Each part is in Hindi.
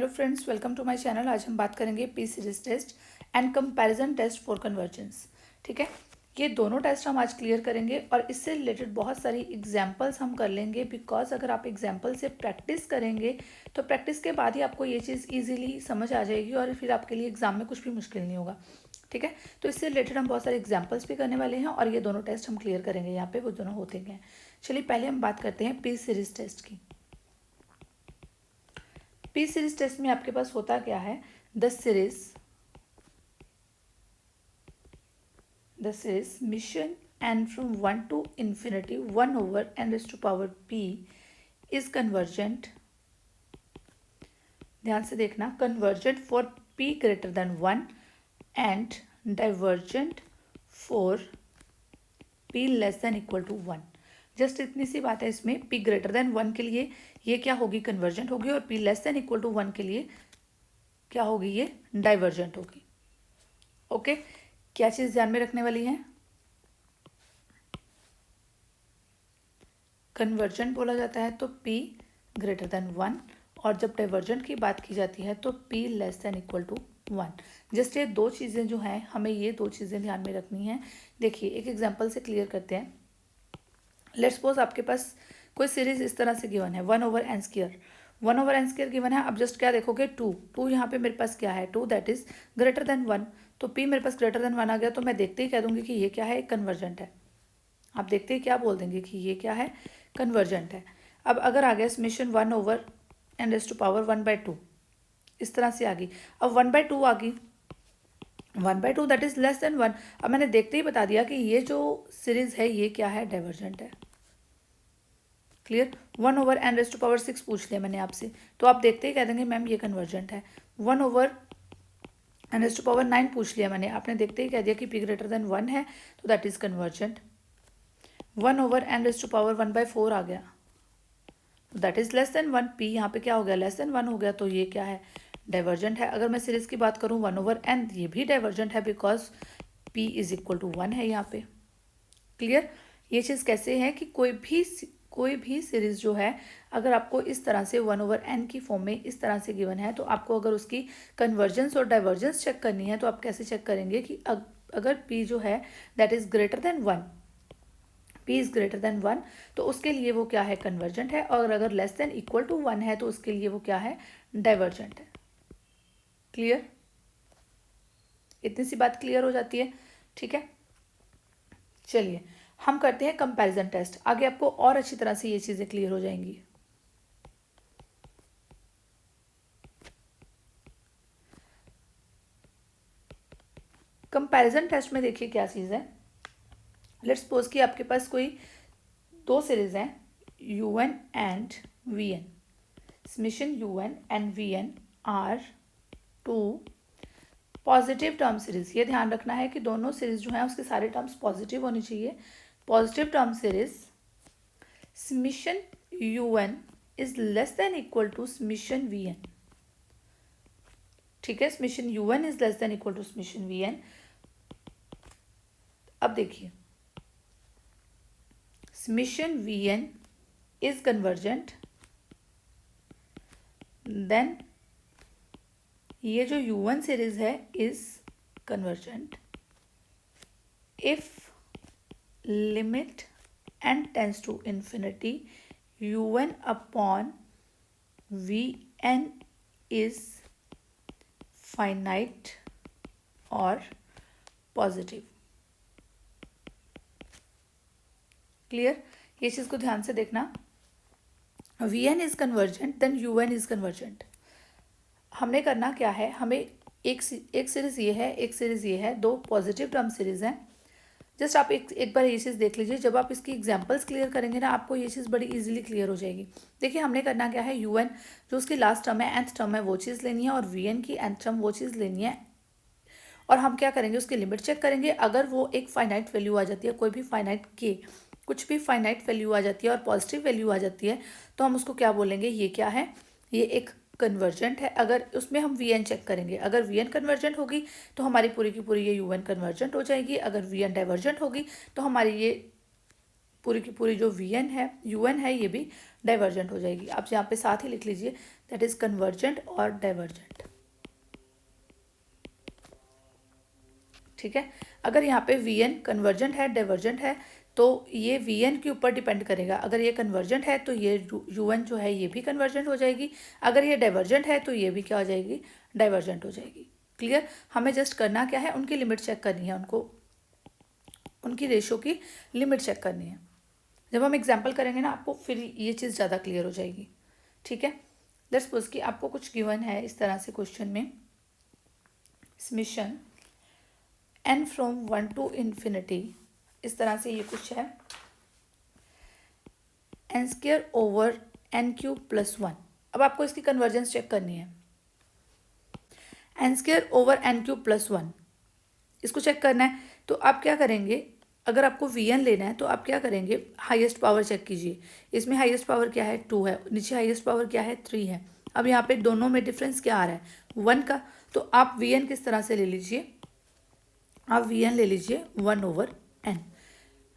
Hello friends, welcome to my channel. आज हम बात करेंगे P series test and comparison test for convergence. ठीक है, ये दोनों टेस्ट हम आज क्लियर करेंगे और इससे रिलेटेड बहुत सारी एग्जांपल्स हम कर लेंगे। बिकॉज अगर आप एग्जांपल से प्रैक्टिस करेंगे तो प्रैक्टिस के बाद ही आपको ये चीज़ इजीली समझ आ जाएगी और फिर आपके लिए एग्जाम में कुछ भी मुश्किल नहीं होगा। ठीक है, तो इससे रिलेटेड हम बहुत सारे एग्जाम्पल्स भी करने वाले हैं और ये दोनों टेस्ट हम क्लियर करेंगे। यहाँ पे वो दोनों होते हैं। चलिए पहले हम बात करते हैं पी सीरीज टेस्ट की। पी सीरीज टेस्ट में आपके पास होता क्या है, the series mission and from 1 to infinity 1 over n raised to power p is convergent। ध्यान से देखना, convergent for p greater than 1 and divergent for p less than equal to 1। Just इतनी सी बात है इसमें, p ग्रेटर देन 1 के लिए ये क्या होगी, कन्वर्जेंट होगी, और p less than equal to 1 के लिए क्या होगी, ये डाइवर्जेंट होगी। ओके, क्या चीज़ ध्यान में रखने वाली है, कन्वर्जेंट बोला जाता है तो p ग्रेटर देन 1, और जब डाइवर्जेंट की बात की जाती है तो p less than equal to 1। Just ये दो चीज़ें जो हैं, हमें ये दो चीज़ें ध्यान में रखनी हैं। देखिए एक एग्जांपल से क्लियर करते हैं। लेट्स सपोज आपके पास कोई सीरीज इस तरह से गिवन है, 1 over n square. 1 over n square given है। अब जस्ट क्या देखोगे, 2 यहाँ पे मेरे पास क्या है, 2 दैट इज ग्रेटर देन 1। तो p मेरे पास ग्रेटर देन 1 आ गया, तो मैं देखते ही कह दूंगी कि ये क्या है, कन्वर्जेंट है। आप देखते ही क्या बोल देंगे कि ये क्या है, कन्वर्जेंट है। अब अगर आ गया summation 1 over n raised to power 1/2, इस तरह से आ गई। अब 1/2 आ गई, 1/2 दैट इज लेस देन 1। अब मैंने देखते ही बता दिया कि ये जो सीरीज है ये क्या है, डाइवर्जेंट है। Clear. 1 over n raised to power 6 पूछ लिया मैंने आपसे, तो आप देखते ही कह देंगे मैम ये कन्वर्जेंट है। 1 over n raised to power 9 पूछ लिया मैंने, आपने देखते ही कह दिया कि p ग्रेटर देन 1 है, तो that is convergent. 1 over n raised to power 1/4 आ गया, that is less then 1। p यहाँ पे क्या हो गया, लेस देन 1 हो गया, तो ये क्या है, डाइवर्जेंट है। अगर मैं सीरीज की बात करूँ 1 over n, ये भी डाइवर्जेंट है because p is equal to 1 है यहाँ पे। क्लियर। ये चीज़ कैसे है कि कोई भी सीरीज जो है, अगर आपको इस तरह से 1 over n की फॉर्म में इस तरह से गिवन है, तो आपको अगर उसकी कन्वर्जेंस और डाइवर्जेंस चेक करनी है तो आप कैसे चेक करेंगे कि अगर p जो है that is greater than 1, p is greater than 1, तो उसके लिए वो क्या है, कन्वर्जेंट है। और अगर लेस देन इक्वल टू 1 है तो उसके लिए वो क्या है, डाइवर्जेंट है। क्लियर। इतनी सी बात क्लियर हो जाती है। ठीक है, चलिए हम करते हैं कंपैरिजन टेस्ट। आगे आपको और अच्छी तरह से ये चीजें क्लियर हो जाएंगी। कंपैरिजन टेस्ट में देखिए क्या चीज है। लेट्स सपोज कि आपके पास कोई दो सीरीज हैं, un and vn। Summation un and vn are two positive term series. ये ध्यान रखना है कि दोनों सीरीज जो है उसके सारे टर्म्स पॉजिटिव होनी चाहिए। Positive term series summation un is less than equal to summation vn। ठीक है, summation un is less than equal to summation vn। अब देखिए, summation vn is convergent, then ये जो u1 सीरीज है is convergent if limit n tends to infinity un upon vn is finite और पॉजिटिव। क्लियर। ये चीज को ध्यान से देखना, vn is convergent then un is convergent. हमने करना क्या है, हमें एक सीरीज ये है, एक सीरीज ये है, दो पॉजिटिव टर्म सीरीज हैं। जस्ट आप एक बार ये चीज़ देख लीजिए। जब आप इसकी एग्जांपल्स क्लियर करेंगे ना, आपको ये चीज़ बड़ी इजीली क्लियर हो जाएगी। देखिए हमने करना क्या है, un जो उसकी लास्ट टर्म है, nth टर्म है, वो चीज़ लेनी है, और vn की nth टर्म वो चीज़ लेनी है। और हम क्या करेंगे, उसकी लिमिट चेक करेंगे। अगर वो एक फाइनाइट वैल्यू आ जाती है, कोई भी फाइनाइट के कुछ भी फाइनाइट वैल्यू आ जाती है और पॉजिटिव वैल्यू आ जाती है, तो हम उसको क्या बोलेंगे, ये क्या है, ये एक कन्वर्जेंट है। अगर उसमें हम vn चेक करेंगे, अगर vn कन्वर्जेंट होगी तो हमारी पूरी की पूरी ये un कन्वर्जेंट हो जाएगी। अगर vn डाइवर्जेंट होगी तो हमारी ये पूरी की पूरी जो वी एन है यू एन है ये भी डाइवर्जेंट हो जाएगी। आप यहाँ पे साथ ही लिख लीजिए दैट इज कन्वर्जेंट और डाइवर्जेंट। ठीक है, अगर यहाँ पे वी एन कन्वर्जेंट है डाइवर्जेंट है तो ये वी एन के ऊपर डिपेंड करेगा। अगर ये कन्वर्जेंट है तो ये यू एन जो है ये भी कन्वर्जेंट हो जाएगी, अगर ये डाइवर्जेंट है तो ये भी क्या हो जाएगी, डाइवर्जेंट हो जाएगी। क्लियर, हमें जस्ट करना क्या है, उनकी लिमिट चेक करनी है, उनको उनकी रेशो की लिमिट चेक करनी है। जब हम एग्जाम्पल करेंगे ना आपको फिर ये चीज़ ज़्यादा क्लियर हो जाएगी। ठीक है, लेट्स सपोज कि आपको कुछ गिवन है इस तरह से क्वेश्चन में, summation n from 1 to infinity, इस तरह से ये कुछ है, n square over n cube plus 1। अब आपको इसकी कन्वर्जेंस चेक करनी है, n square over n cube plus 1 इसको चेक करना है। तो आप क्या करेंगे, अगर आपको वी एन लेना है तो आप क्या करेंगे, हाईएस्ट पावर चेक कीजिए। इसमें हाईएस्ट पावर क्या है 2 है, नीचे हाईएस्ट पावर क्या है 3 है। अब यहाँ पे दोनों में डिफरेंस क्या आ रहा है 1 का, तो आप वी एन किस तरह से ले लीजिए, आप वी एन ले लीजिए 1 ओवर n।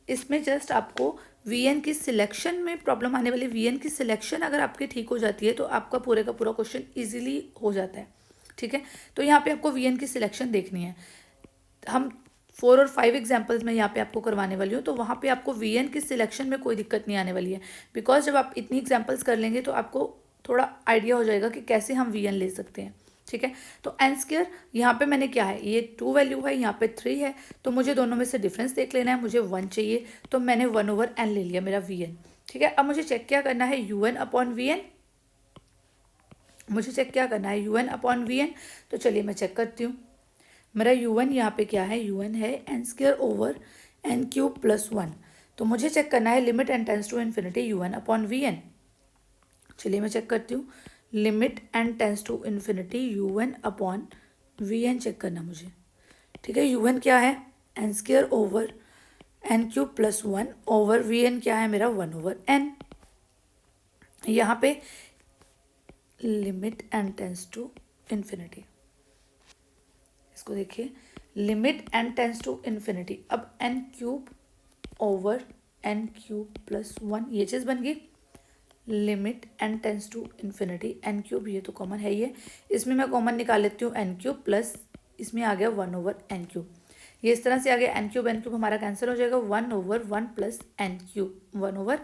इसमें जस्ट आपको वी एन की सिलेक्शन में प्रॉब्लम आने वाली, वी एन की सिलेक्शन अगर आपकी ठीक हो जाती है तो आपका पूरे का पूरा क्वेश्चन ईजिली हो जाता है। ठीक है, तो यहाँ पे आपको वी एन की सिलेक्शन देखनी है। हम 4 और 5 एग्जाम्पल्स में यहाँ पे आपको करवाने वाली हूँ, तो वहाँ पे आपको वी एन की सिलेक्शन में कोई दिक्कत नहीं आने वाली है, बिकॉज जब आप इतनी एग्जाम्पल्स कर लेंगे तो आपको थोड़ा आइडिया हो जाएगा कि कैसे हम वी एन ले सकते हैं। ठीक है, तो एन स्क्वायर यहाँ पे मैंने क्या है, ये 2 वैल्यू है, यहाँ पे 3 है, तो मुझे दोनों में से डिफरेंस देख लेना है, मुझे 1 चाहिए, तो मैंने 1 ओवर n ले लिया मेरा वी एन। ठीक है, अब मुझे चेक क्या करना है, U N upon we N, मुझे चेक क्या करना है, U N upon we N. तो चलिए मैं चेक करती हूँ, मेरा यू एन यहाँ पे क्या है, यू एन है N square over N cube plus 1। तो मुझे चेक करना है limit N tends to infinity you N upon we N. चलिए मैं चेक करती हूँ, limit N tends to infinity you N upon V N check करना मुझे। ठीक है, यू एन क्या है N square over N cube plus 1 over V N क्या है मेरा 1 ओवर एन। यहाँ पे limit N tends to infinity, इसको देखिए, limit N tends to infinity, अब n cube over N cube plus 1 ये चीज़ बन गई, limit N tends to infinity n cube, ये तो कॉमन है, ये इसमें मैं कॉमन निकाल लेती हूँ एन क्यूब प्लस इसमें आ गया 1 ओवर एन क्यूब, ये इस तरह से आ गया, एन क्यूब हमारा कैंसिल हो जाएगा, 1 over 1 plus N cube, 1 over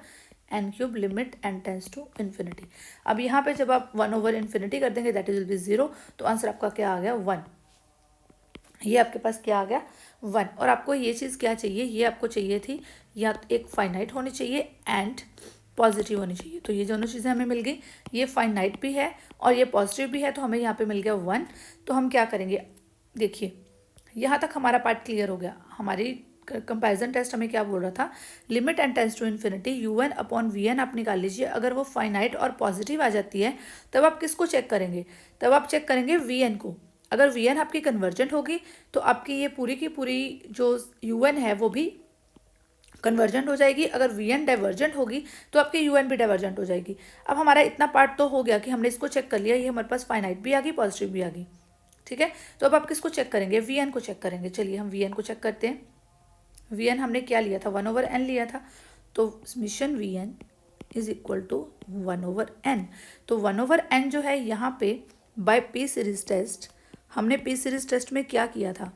N cube limit N tends to infinity. अब यहाँ पे जब आप 1 ओवर इन्फिनिटी कर देंगे दैट इज विल बी 0, तो आंसर आपका क्या आ गया 1, ये आपके पास क्या आ गया 1। और आपको ये चीज़ क्या चाहिए, ये आपको चाहिए थी या तो एक फाइनाइट होनी चाहिए एंड पॉजिटिव होनी चाहिए, तो ये दोनों चीज़ें हमें मिल गई, ये फाइनाइट भी है और ये पॉजिटिव भी है, तो हमें यहाँ पे मिल गया 1। तो हम क्या करेंगे, देखिए यहाँ तक हमारा पार्ट क्लियर हो गया। हमारी कंपैरिजन टेस्ट हमें क्या बोल रहा था, limit N tends to infinity you N upon we N आप निकाल लीजिए, अगर वो फाइनाइट और पॉजिटिव आ जाती है तब आप किसको चेक करेंगे, तब आप चेक करेंगे वी एन को। अगर वी एन आपकी कन्वर्जेंट होगी तो आपकी ये पूरी की पूरी जो यू एन है वो भी कन्वर्जेंट हो जाएगी, अगर वी एन डाइवर्जेंट होगी तो आपकी यू एन भी डाइवर्जेंट हो जाएगी। अब हमारा इतना पार्ट तो हो गया कि हमने इसको चेक कर लिया, ये हमारे पास फाइनाइट भी आ गई पॉजिटिव भी आ गई। ठीक है, तो अब आप किसको चेक करेंगे, वी एन को चेक करेंगे। चलिए हम वी एन को चेक करते हैं, वी एन हमने क्या लिया था 1 ओवर एन लिया था, तो summation V N is equal to 1 over N. तो 1 ओवर एन जो है यहाँ पे बाय पी सीरीज टेस्ट, हमने पी सीरीज टेस्ट में क्या किया था,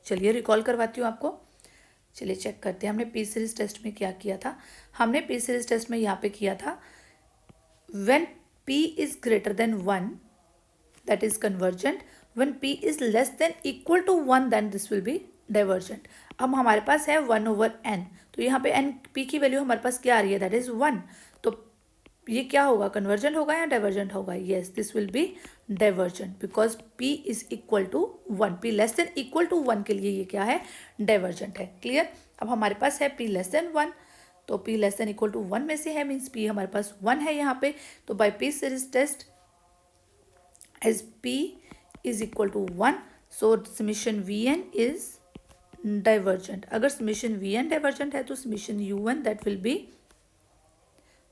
चलिए रिकॉल करवाती हूँ आपको। चलिए चेक करते हैं हमने पी सीरीज टेस्ट में क्या किया था। हमने पी सीरीज टेस्ट में यहाँ पे किया था when p is greater than 1 that is convergent, when p is less than equal to 1 then this will be divergent. अब हमारे पास है 1 ओवर n, तो यहाँ पे n p की वैल्यू हमारे पास क्या आ रही है दैट इज 1, तो ये क्या होगा, कन्वर्जेंट होगा या डाइवर्जेंट होगा, yes this will be divergent because p is equal to 1, p less than equal to 1 के लिए ये क्या है, डाइवर्जेंट है। क्लियर, अब हमारे पास है p लेस देन 1, तो p less than equal to 1 में से है, मीन्स p हमारे पास 1 है यहाँ पे, तो by p series test as p is equal to 1, so summation vn is divergent. अगर समेशन vn डाइवर्जेंट है तो summation un that will be,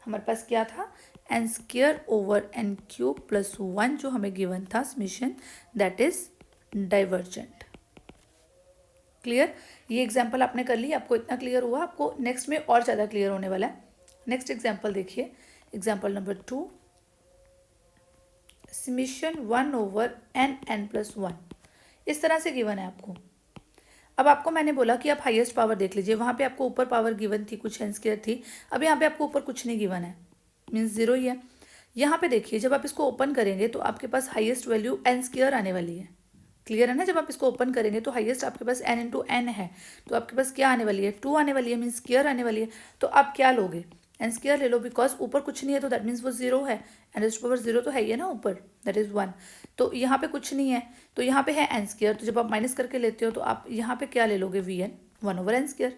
हमारे पास क्या था N square over N cube plus 1 जो हमें गिवन था summation that is divergent. Clear? ये एग्जाम्पल आपने कर ली, आपको इतना क्लियर हुआ, आपको नेक्स्ट में और ज़्यादा क्लियर होने वाला है। नेक्स्ट एग्जाम्पल देखिए, एग्जाम्पल नंबर 2, समेशन 1/n+1 इस तरह से गिवन है आपको। अब आपको मैंने बोला कि आप हाईएस्ट पावर देख लीजिए, वहाँ पे आपको ऊपर पावर गिवन थी, कुछ n² थी, अब यहाँ पे आपको ऊपर कुछ नहीं गिवन है, मीन्स 0 ही है। यहाँ पे देखिए, जब आप इसको ओपन करेंगे तो आपके पास हाईएस्ट वैल्यू n² आने वाली है। क्लियर है ना? जब आप इसको ओपन करेंगे तो हाईएस्ट आपके पास n×n है, तो आपके पास क्या आने वाली है, 2 आने वाली है, मीन्स स्क्वायर आने वाली है। तो आप क्या लोगे, n² ले लो, बिकॉज ऊपर कुछ नहीं है तो दैट मीन्स वो 0 है, n⁻0 तो है ही है ना ऊपर, दैट इज़ 1। तो यहाँ पे कुछ नहीं है, तो यहाँ पे है n², तो जब आप माइनस करके लेते हो तो आप यहाँ पे क्या ले लोगे, vn 1/n²।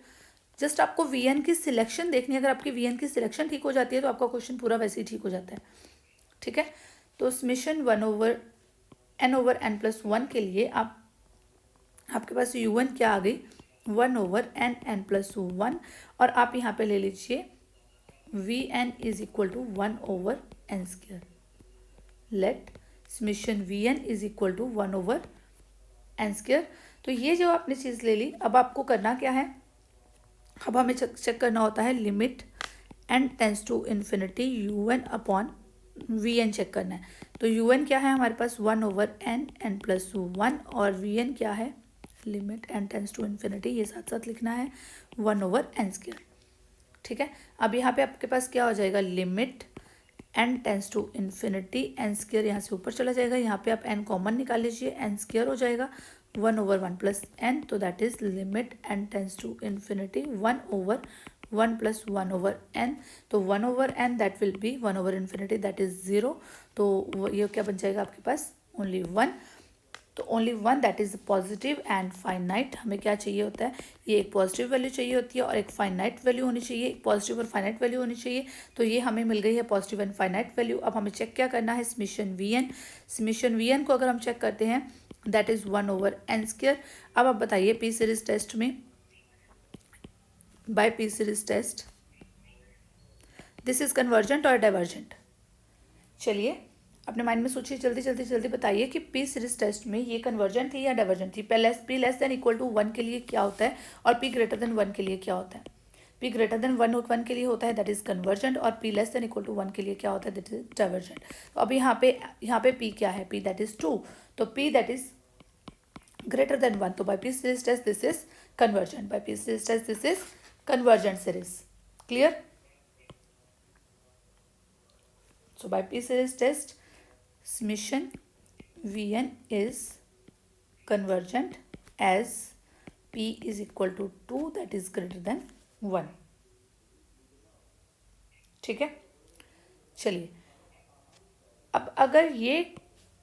जस्ट आपको vn की सिलेक्शन देखनी है, अगर आपकी vn की सिलेक्शन ठीक हो जाती है तो आपका क्वेश्चन पूरा वैसे ही ठीक हो जाता है। ठीक है, तो समेशन 1/n/n+1 के लिए आपके पास u1 क्या आ गई, 1/n+1, और आप यहाँ पे ले लीजिए vn is equal to 1/n²। Let summation vn is equal to 1/n²। तो ये जो आपने चीज़ ले ली, अब आपको करना क्या है, अब हमें चेक करना होता है limit n tends to infinity un/vn check करना है। तो un क्या है हमारे पास, 1/n+1, और vn क्या है, limit n tends to infinity, ये साथ साथ लिखना है, 1/n²। ठीक है, अब यहाँ पे आपके पास क्या हो जाएगा, limit n tends to infinity, n² यहाँ से ऊपर चला जाएगा, यहाँ पे आप n कॉमन निकाल लीजिए, n² हो जाएगा 1/1+n, तो that is limit n tends to infinity 1/1+1/n, तो 1/n that will be 1/infinity that is 0। तो ये क्या बन जाएगा आपके पास, ओनली 1। तो only 1 that is positive and finite. हमें क्या चाहिए होता है, ये एक पॉजिटिव वैल्यू चाहिए होती है और एक फाइनाइट वैल्यू होनी चाहिए, एक पॉजिटिव और फाइनाइट वैल्यू होनी चाहिए। तो ये हमें मिल गई है पॉजिटिव एंड फाइनाइट वैल्यू। अब हमें चेक क्या करना है, समेशन vn। समेशन vn को अगर हम चेक करते हैं दैट इज 1/n²। अब आप बताइए पी सीरीज टेस्ट में, by P series test this is convergent और डाइवर्जेंट? चलिए अपने माइंड में सोचिए, जल्दी जल्दी जल्दी बताइए कि पी सीरीज टेस्ट में ये कन्वर्जेंट थी या डाइवर्जेंट थी। P less than equal to 1 के लिए क्या होता है और पी ग्रेटर देन 1 के लिए क्या होता है। पी ग्रेटर देन 1 के लिए होता है दैट इज कन्वर्जेंट, और P less than equal to 1 के लिए क्या होता है, दैट इज डाइवर्जेंट। तो अब यहाँ पे पी क्या है, पी दैट इज 2, तो P that is greater than 1, तो by P series test this is convergent, by P series test this is convergent series. Clear? So by P series test, summation Vn is convergent as P is equal to 2 that is greater than 1। ठीक है, चलिए अब अगर ये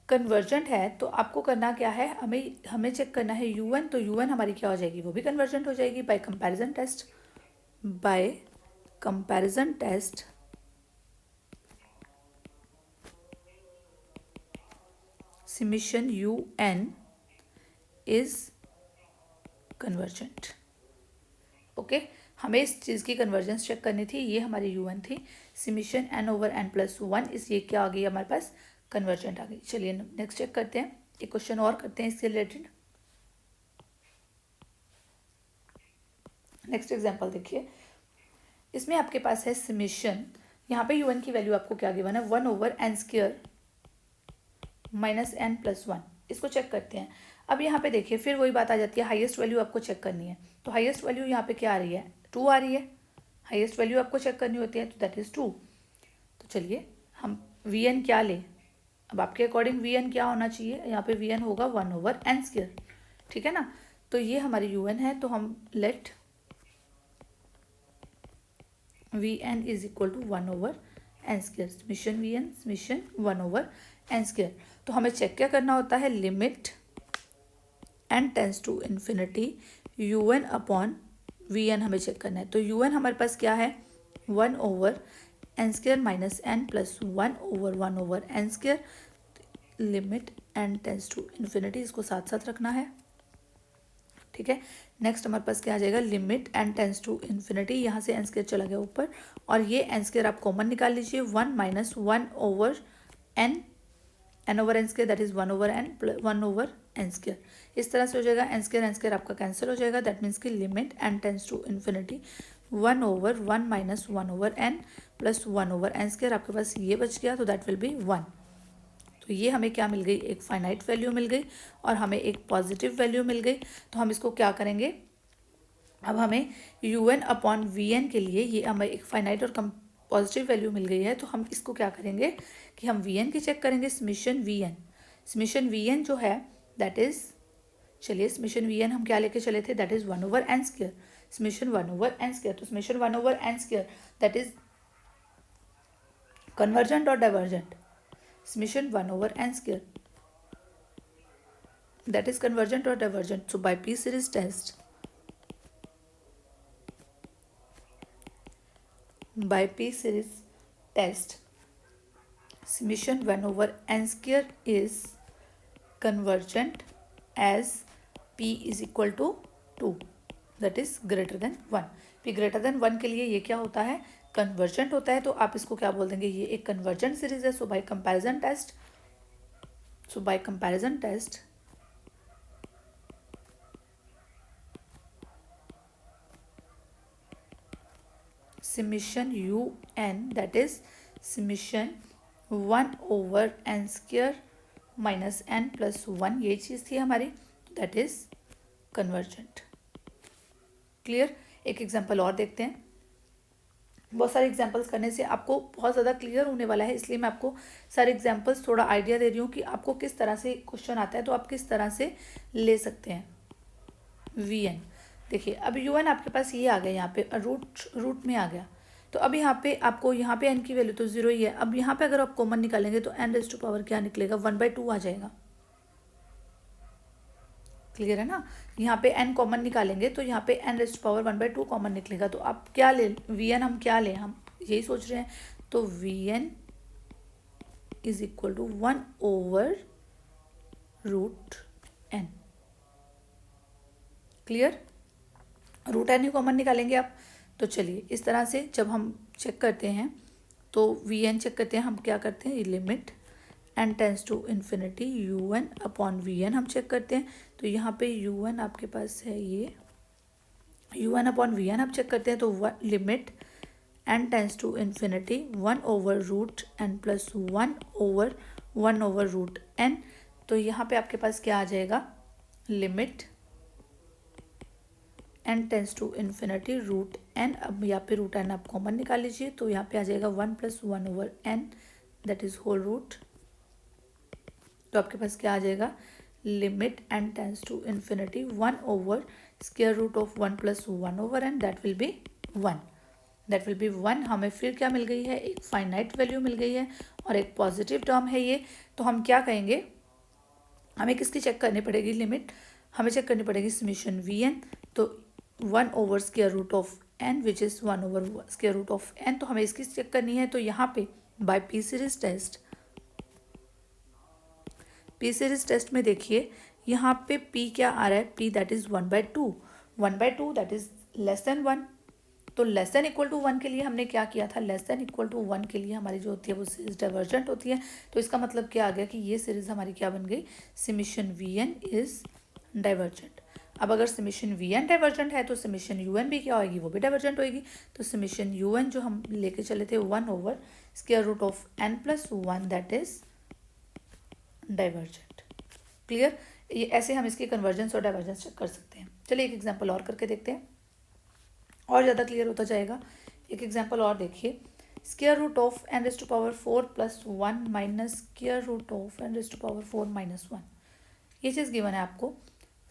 कन्वर्जेंट है तो आपको करना क्या है, हमें चेक करना है u1। तो u1 हमारी क्या हो जाएगी, वो भी कन्वर्जेंट हो जाएगी by comparison test. By comparison test summation un is convergent. Okay, हमें इस चीज़ की कन्वर्जेंस चेक करनी थी, ये हमारी un थी, समेशन n/n+1, इसलिए क्या आ गई हमारे पास, कन्वर्जेंट आ गई। चलिए नेक्स्ट चेक करते हैं, एक क्वेश्चन और करते हैं इससे रिलेटेड। नेक्स्ट एग्जांपल देखिए, इसमें आपके पास है समेशन, यहाँ पे un की वैल्यू आपको क्या गिवन है, 1/n² -n+1। इसको चेक करते हैं। अब यहाँ पे देखिए फिर वही बात आ जाती है, हाईएस्ट वैल्यू आपको चेक करनी है। तो हाईएस्ट वैल्यू यहाँ पे क्या आ रही है, 2 आ रही है। हाईएस्ट वैल्यू आपको चेक करनी होती है, तो दैट इज़ 2। तो चलिए हम vn क्या लें, अब आपके अकॉर्डिंग vn क्या होना चाहिए, यहाँ पे vn होगा 1/n²। ठीक है ना, तो ये हमारी un है, तो हम let vn is equal to 1/n²। Summation vn summation 1/n²। तो हमें चेक क्या करना होता है, limit n tends to infinity un/vn हमें चेक करना है। तो un हमारे पास क्या है, 1/n² minus n plus 1/1/n²। Limit n tends to infinity, इसको साथ साथ रखना है। ठीक है, नेक्स्ट हमारे पास क्या आ जाएगा, limit n tends to infinity, यहाँ से n² चला गया ऊपर, और ये n² आप कॉमन निकाल लीजिए, 1 - 1/n n over n square that is 1/n इस तरह से हो जाएगा। एन स्क्र आपका कैंसिल हो जाएगा, दैट मीन्स कि limit n tends to infinity 1/1 minus 1/n plus 1/n square आपके पास ये बच गया, तो दैट विल बी 1। तो ये हमें क्या मिल गई, एक फाइनाइट वैल्यू मिल गई और हमें एक पॉजिटिव वैल्यू मिल गई। तो हम इसको क्या करेंगे, अब हमें un/vn के लिए ये हमें एक फाइनाइट और पॉजिटिव वैल्यू मिल गई है, तो हम इसको क्या करेंगे कि हम vn की चेक करेंगे। समीशन vn जो है दैट इज, चलिए समीशन vn हम क्या लेके चले थे, that is 1/n square, summation 1/n square. तो summation 1/n square that is convergent और divergent, summation 1/n square that is convergent or divergent. So by P series test, summation 1/n square is convergent as P is equal to 2, that is greater than 1. P greater than 1 के लिए ये क्या होता है, कन्वर्जेंट होता है। तो आप इसको क्या बोल देंगे, ये एक कन्वर्जेंट सीरीज है। So by comparison test summation un, that is summation 1/n square minus n plus 1, ये चीज़ थी हमारी, दैट इज कन्वर्जेंट। क्लियर। एक एग्जांपल और देखते हैं। बहुत सारे एग्जांपल्स करने से आपको बहुत ज़्यादा क्लियर होने वाला है, इसलिए मैं आपको सारे एग्जांपल्स थोड़ा आइडिया दे रही हूँ कि आपको किस तरह से क्वेश्चन आता है, तो आप किस तरह से ले सकते हैं। vn देखिए, अब un आपके पास ये आ गया, यहाँ पे रूट में आ गया। तो अब यहाँ पे आपको यहाँ पे n की वैल्यू तो 0 ही है। अब यहाँ पे अगर आप कॉमन निकालेंगे तो n⁻² क्या निकलेगा, 1/2 आ जाएगा। क्लियर है ना। यहाँ पे n कॉमन निकालेंगे तो यहाँ पे n⁻² 1/2 कॉमन निकलेगा। तो आप क्या ले, vn हम क्या लें, हम यही सोच रहे हैं। तो vn is equal to 1/√n। Clear. √n ही कॉमन निकालेंगे आप। तो चलिए इस तरह से जब हम चेक करते हैं तो vn चेक करते हैं, हम क्या करते हैं, limit n tends to infinity un/vn हम चेक करते हैं। तो यहाँ पे un आपके पास है, ये un/vn हम चेक करते हैं। तो limit n tends to infinity 1/√n plus 1/1/√n। तो यहाँ पे आपके पास क्या आ जाएगा, limit n tends to infinity √n। अब यहाँ पे √n आप कॉमन निकाल लीजिए, तो यहाँ पे आ जाएगा 1 + 1/n that is whole root. तो आपके पास क्या आ जाएगा, limit n tends to infinity 1/√1 + 1/n that will be 1। हमें फिर क्या मिल गई है, एक फाइनाइट वैल्यू मिल गई है और एक पॉजिटिव टर्म है ये। तो हम क्या कहेंगे, हमें किसकी चेक करनी पड़ेगी, लिमिट हमें चेक करनी पड़ेगी समीशन vn। तो 1/√n विच इज़ 1/√n। तो हमें इसकी चेक करनी है। तो यहाँ पे बाय पी सीरीज टेस्ट में देखिए, यहाँ पे p क्या आ रहा है, p that is 1/2 that is less then 1। तो लेस देन इक्वल टू 1 के लिए हमने क्या किया था, लेस देन इक्वल टू 1 के लिए हमारी जो होती है वो सीरीज डाइवर्जेंट होती है। तो इसका मतलब क्या आ गया कि ये सीरीज हमारी क्या बन गई, समीशन vn इज डाइवर्जेंट। अब अगर समीशन vn डाइवर्जेंट है तो समीशन un भी क्या होगी, वो भी डाइवर्जेंट होगी। तो समीशन un जो हम लेके चले थे 1/√n + 1 that is divergent. Clear. ये ऐसे हम इसकी कन्वर्जेंस और डाइवर्जेंस चेक कर सकते हैं। चलिए एक एग्जांपल और करके देखते हैं, और ज़्यादा क्लियर होता जाएगा। एक एग्जांपल और देखिए, √n⁴ + 1 माइनस √n⁴ -1। ये चीज़ गिवन है आपको,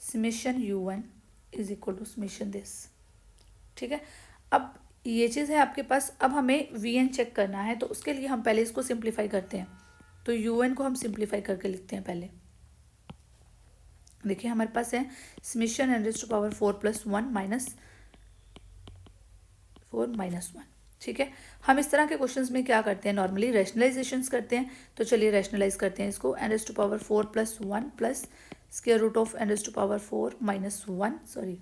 summation un is equal to summation this. ठीक है। अब ये चीज़ है आपके पास। अब हमें vn चेक करना है, तो उसके लिए हम पहले इसको सिंप्लीफाई करते हैं। तो un को हम सिंप्लीफाई करके लिखते हैं पहले। देखिए हमारे पास है समीशन n⁻⁴ + 1 माइनस 4 -1। ठीक है। हम इस तरह के क्वेश्चंस में क्या करते हैं, नॉर्मली रैशनलाइजेशंस करते हैं। तो चलिए रैशनलाइज करते हैं इसको, n⁻⁴ + 1 प्लस √n⁻⁴ -1 सॉरी।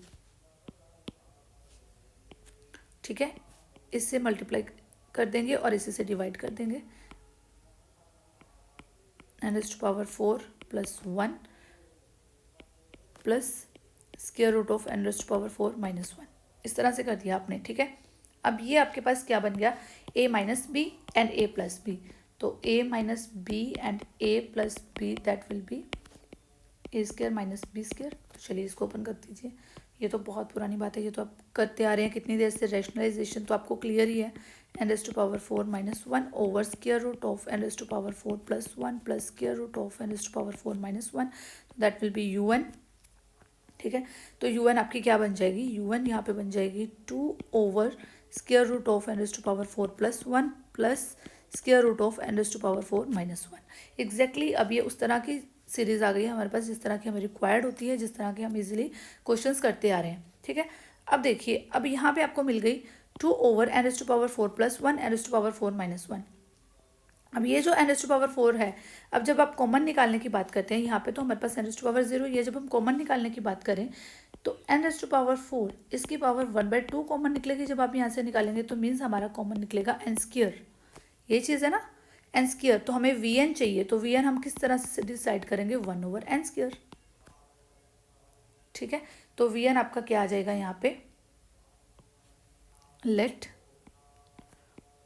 ठीक है, इससे मल्टीप्लाई कर देंगे और इसी से डिवाइड कर देंगे। N raise to power 4 plus 1 plus square root of n raise to power 4 minus 1। इस तरह से कर दिया आपने, ठीक है। अब ये आपके पास क्या बन गया, a minus b and a plus b. तो a minus b and a plus b that will be a square minus b square. तो चलिए इसको ओपन कर दीजिए। ये तो बहुत पुरानी बात है, ये तो आप करते आ रहे हैं कितनी देर से। रैशनलाइजेशन तो आपको क्लियर ही है। N raise to power 4 minus 1 over square root of n raise to power 4 plus 1 plus square root of n raise to power 4 minus 1, that will be u1, ठीक है। तो u1 आपकी क्या बन जाएगी, u1 यहाँ पे बन जाएगी 2 over square root of n raise to power 4 plus 1 plus square root of n raise to power 4 minus 1। Exactly अब ये उस तरह की सीरीज आ गई है हमारे पास जिस तरह की हमें रिक्वायर्ड होती है, जिस तरह के हम इजीली क्वेश्चंस करते आ रहे हैं, ठीक है। अब देखिए, अब यहाँ पे आपको मिल गई 2 over n raise to power 4 plus 1 n raise to power 4 minus 1। अब ये जो एन रेज़ टू पावर 4 है, अब जब आप कॉमन निकालने की बात करते हैं, यहाँ पे तो हमारे पास एन रेज़ टू पावर 0 ये, जब हम कॉमन निकालने की बात करें तो एन रेज़ टू पावर 4 इसकी पावर 1/2 कॉमन निकलेगी। जब आप यहाँ से निकालेंगे तो मीन्स हमारा कॉमन निकलेगा एन स्क्वायर। ये चीज़ है ना, एन स्क्वायर। तो हमें वी एन चाहिए, तो वी एन हम किस तरह से डिसाइड करेंगे, 1 ओवर एन स्क्वायर, ठीक है। तो वी एन आपका क्या आ जाएगा यहाँ पे, let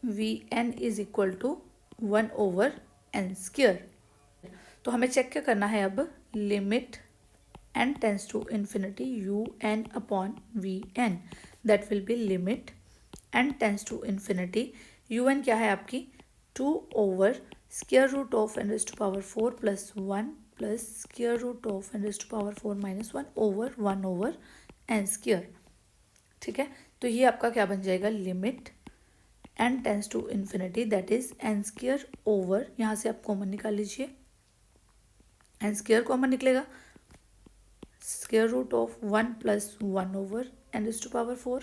v N is equal to 1 over n square. तो हमें चेक क्या करना है अब, limit N tends to infinity you N upon we n, that will be limit N tends to infinity you N क्या है आपकी 2 over square root of n raise to power 4 plus 1 plus square root of n raise to power 4 minus 1 over 1 over n square, ठीक है। तो ये आपका क्या बन जाएगा, limit N tends to infinity that is n square over, यहाँ से आप कॉमन निकाल लीजिए, एन स्क्वायर कॉमन निकलेगा, square root of 1 plus 1 over n raise to power 4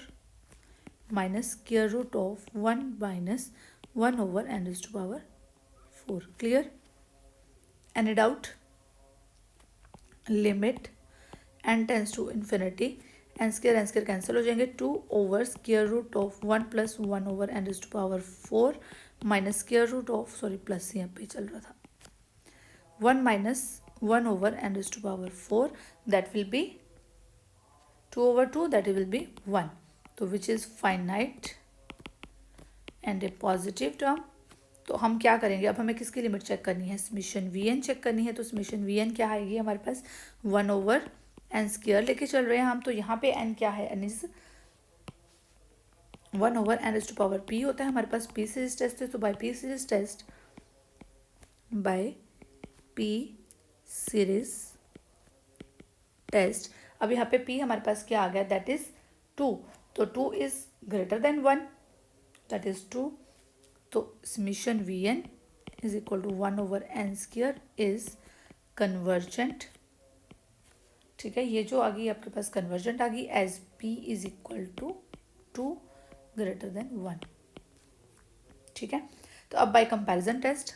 minus square root of 1 minus 1 over n raise to power 4। Clear, any doubt. Limit N tends to infinity, n square cancel हो जाएंगे, 2 over square root of 1 plus 1 over n raise to power 4 minus square root of, sorry plus यहाँ पे चल रहा था, 1 minus 1 over n raise to power 4 that will be 2 over 2 that will be 1, तो which is finite and a positive term। तो हम क्या करेंगे, अब हमें किसकी लिमिट चेक करनी है, समेशन वी एन चेक करनी है। तो समेशन वी एन क्या आएगी हमारे पास, 1 ओवर एन स्क्वायर लेके चल रहे हैं हम। तो यहाँ पे एन क्या है, n is 1 over n raise to power P होता है हमारे पास, पी सीरीज टेस्ट है। तो by P series test, by P series test, अब यहाँ पे p हमारे पास क्या आ गया, दैट इज 2। तो 2 is greater than 1, that is 2। तो summation V N is equal to 1 over n square is convergent, ठीक है। ये जो आ गई आपके पास कन्वर्जेंट आ गई as p is equal to 2 greater than 1, ठीक है। तो अब by comparison test,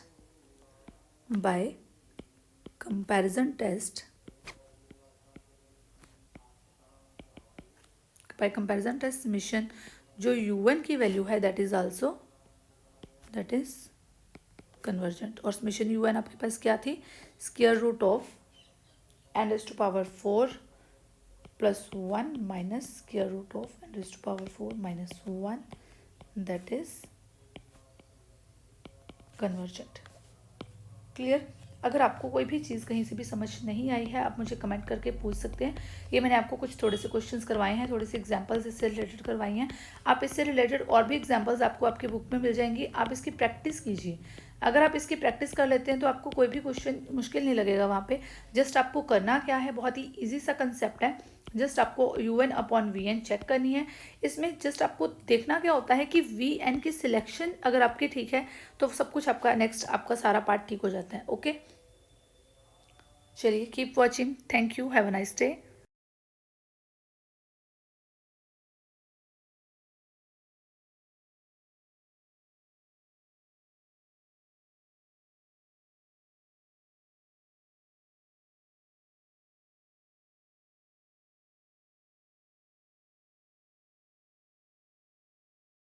by comparison test, by comparison test summation जो u1 की वैल्यू है that is also that is convergent. और समेशन u1 आपके पास क्या थी, square root of n raise to power 4 plus 1 minus square root of n raise to power 4 minus 1 that is convergent. Clear. अगर आपको कोई भी चीज़ कहीं से भी समझ नहीं आई है, आप मुझे कमेंट करके पूछ सकते हैं। ये मैंने आपको कुछ थोड़े से क्वेश्चंस करवाए हैं, थोड़ी सी एग्जांपल्स इससे रिलेटेड करवाई हैं। आप इससे रिलेटेड और भी एग्जांपल्स आपको आपके बुक में मिल जाएंगी, आप इसकी प्रैक्टिस कीजिए। अगर आप इसकी प्रैक्टिस कर लेते हैं तो आपको कोई भी क्वेश्चन मुश्किल नहीं लगेगा वहाँ पे। जस्ट आपको करना क्या है, बहुत ही ईजी सा कंसेप्ट है। जस्ट आपको u N upon V N check करनी है। इसमें जस्ट आपको देखना क्या होता है कि वी एन की सिलेक्शन अगर आपकी ठीक है तो सब कुछ आपका नेक्स्ट आपका सारा पार्ट ठीक हो जाता है। ओके, चलिए keep watching, thank you, have a nice day.